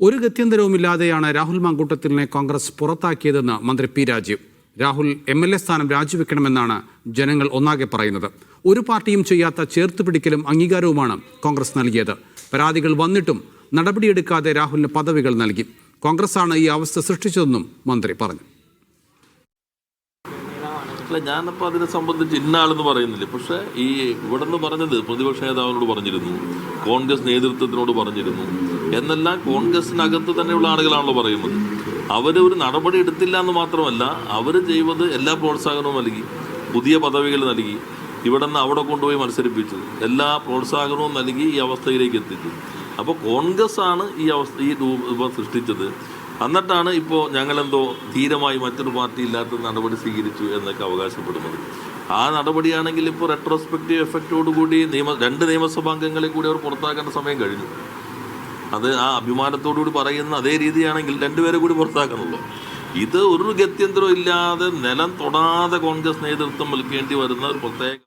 ഒരു ഗത്യന്തരവുമില്ലാതെയാണ് രാഹുൽ മാങ്കൂട്ടത്തിലിനെ കോൺഗ്രസ് പുറത്താക്കിയതെന്ന് മന്ത്രി P Rajeev. Rahul MLA സ്ഥാനം രാജിവെക്കണമെന്നാണ് ജനങ്ങൾ ഒന്നാകെ പറയുന്നത്. ഒരു പാർട്ടിയും ചെയ്യാത്ത ചേർത്തുപിടിക്കലും അംഗീകാരവുമാണ് കോൺഗ്രസ് നൽകിയത്. പരാതികൾ വന്നിട്ടും നടപടിയെടുക്കാതെ രാഹുലിന് പദവികൾ നൽകി. കോൺഗ്രസാണ് ഈ അവസ്ഥ സൃഷ്ടിച്ചതെന്നും മന്ത്രി പറഞ്ഞു. അല്ല, ഞാനപ്പോൾ അതിനെ സംബന്ധിച്ച് ഇന്നാളെന്ന് പറയുന്നില്ല. പക്ഷേ ഈ ഇവിടെ നിന്ന് പറഞ്ഞത് പ്രതിപക്ഷ നേതാവിനോട് പറഞ്ഞിരുന്നു, കോൺഗ്രസ് നേതൃത്വത്തിനോട് പറഞ്ഞിരുന്നു എന്നെല്ലാം കോൺഗ്രസിനകത്ത് തന്നെയുള്ള ആളുകളാണല്ലോ പറയുന്നത്. അവർ ഒരു നടപടി എടുത്തില്ല എന്ന് മാത്രമല്ല, അവർ ചെയ്തത് എല്ലാ പ്രോത്സാഹനവും നൽകി, പുതിയ പദവികൾ നൽകി, ഇവിടെ നിന്ന് അവിടെ കൊണ്ടുപോയി മത്സരിപ്പിച്ചു, എല്ലാ പ്രോത്സാഹനവും നൽകി ഈ അവസ്ഥയിലേക്ക് എത്തിച്ചു. അപ്പോൾ കോൺഗ്രസ്സാണ് ഈ രൂപം സൃഷ്ടിച്ചത്. എന്നിട്ടാണ് ഇപ്പോൾ ഞങ്ങളെന്തോ ധീരമായി മറ്റൊരു പാർട്ടി ഇല്ലാത്ത നടപടി സ്വീകരിച്ചു എന്നൊക്കെ അവകാശപ്പെടുന്നത്. ആ നടപടിയാണെങ്കിൽ ഇപ്പോൾ റെട്രോസ്പെക്റ്റീവ് എഫക്റ്റോടുകൂടി 2 നിയമസഭാംഗങ്ങളെ കൂടി അവർ പുറത്താക്കേണ്ട സമയം കഴിഞ്ഞു. അത് ആ അഭിമാനത്തോടുകൂടി പറയുന്ന അതേ രീതിയാണെങ്കിൽ 2 പേരെ കൂടി പുറത്താക്കണമല്ലോ. ഇത് ഒരു ഗത്യന്തരം ഇല്ലാതെ നിലം തൊടാതെ കോൺഗ്രസ് നേതൃത്വം നിൽക്കേണ്ടി വരുന്ന ഒരു പ്രത്യേക